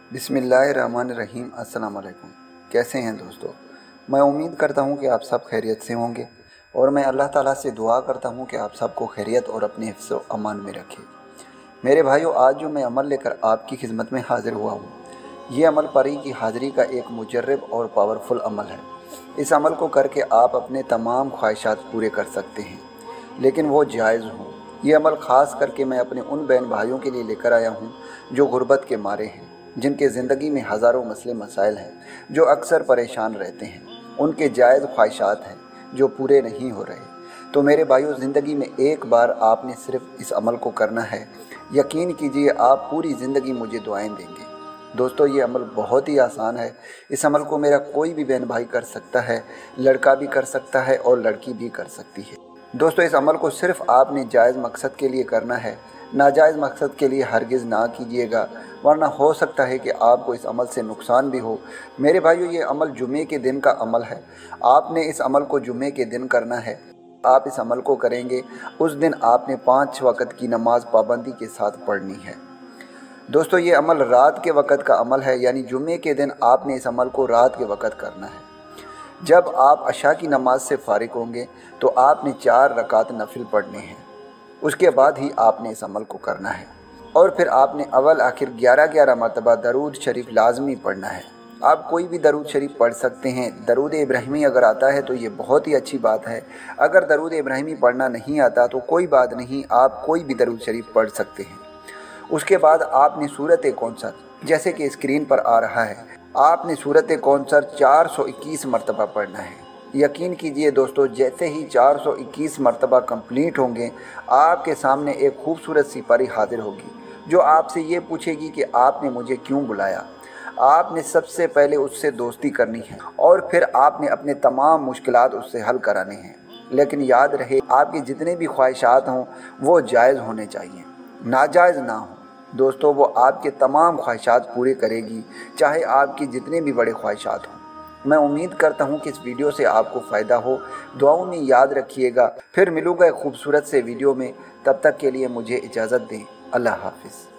बिस्मिल्लाहिर्रहमानिर्रहीम। अस्सलाम वालेकुम। कैसे हैं दोस्तों? मैं उम्मीद करता हूं कि आप सब खैरियत से होंगे और मैं अल्लाह ताला से दुआ करता हूं कि आप सबको खैरियत और अपने हिफ्ज़ व अमान में रखे। मेरे भाइयों, आज जो मैं अमल लेकर आपकी खिदमत में हाज़िर हुआ हूँ, ये अमल परी की हाज़िरी का एक मुजर्रब और पावरफुल अमल है। इस अमल को करके आप अपने तमाम ख्वाहिशात पूरे कर सकते हैं, लेकिन वो जायज़ हों। ये अमल ख़ास करके मैं अपने उन बहन भाइयों के लिए लेकर आया हूँ जो गुर्बत के मारे हैं, जिनके ज़िंदगी में हज़ारों मसले मसाइल हैं, जो अक्सर परेशान रहते हैं। उनके जायज़ ख्वाहिशात हैं जो पूरे नहीं हो रहे। तो मेरे भाइयों, ज़िंदगी में एक बार आपने सिर्फ इस अमल को करना है। यकीन कीजिए, आप पूरी ज़िंदगी मुझे दुआएं देंगे। दोस्तों, ये अमल बहुत ही आसान है। इस अमल को मेरा कोई भी बहन भाई कर सकता है, लड़का भी कर सकता है और लड़की भी कर सकती है। दोस्तों, इस अमल को सिर्फ आपने जायज़ मकसद के लिए करना है, नाजायज़ मकसद के लिए हरगिज़ ना कीजिएगा, वरना हो सकता है कि आपको इस अमल से नुकसान भी हो। मेरे भाइयों, ये अमल जुमे के दिन का अमल है। आपने इस अमल को जुमे के दिन करना है। आप इस अमल को करेंगे, उस दिन आपने 5 वक़्त की नमाज पाबंदी के साथ पढ़नी है। दोस्तों, ये अमल रात के वक़्त का अमल है, यानी जुमे के दिन आपने इस अमल को रात के वक़्त करना है। जब आप अशा की नमाज से फ़ारिग होंगे तो आपने 4 रकात नफिल पढ़ने हैं। उसके बाद ही आपने इस अमल को करना है और फिर आपने अव्वल आखिर 11-11 मरतबा दरूद शरीफ लाजमी पढ़ना है। आप कोई भी दरूद शरीफ पढ़ सकते हैं। दरूद इब्राहिमी अगर आता है तो ये बहुत ही अच्छी बात है। अगर दरूद इब्राहिमी पढ़ना नहीं आता तो कोई बात नहीं, आप कोई भी दरूद शरीफ पढ़ सकते हैं। उसके बाद आपने सूरत कौसर, जैसे कि स्क्रीन पर आ रहा है, आपने सूरत कौसर 421 मरतबा पढ़ना है। यकीन कीजिए दोस्तों, जैसे ही 421 मरतबा कंप्लीट होंगे, आपके सामने एक खूबसूरत सी परी हाजिर होगी जो आपसे ये पूछेगी कि आपने मुझे क्यों बुलाया। आपने सबसे पहले उससे दोस्ती करनी है और फिर आपने अपने तमाम मुश्किलात उससे हल कराने हैं। लेकिन याद रहे, आपकी जितने भी ख्वाहिशात हों वो जायज़ होने चाहिए, नाजायज़ ना हो। दोस्तों, वो आपके तमाम ख्वाहिशात पूरे करेगी, चाहे आपकी जितने भी बड़े ख्वाहिशात हों। मैं उम्मीद करता हूँ कि इस वीडियो से आपको फ़ायदा हो। दुआओं में याद रखिएगा। फिर मिलूँगा एक खूबसूरत से वीडियो में। तब तक के लिए मुझे इजाज़त दें। अल्लाह हाफ़िज़।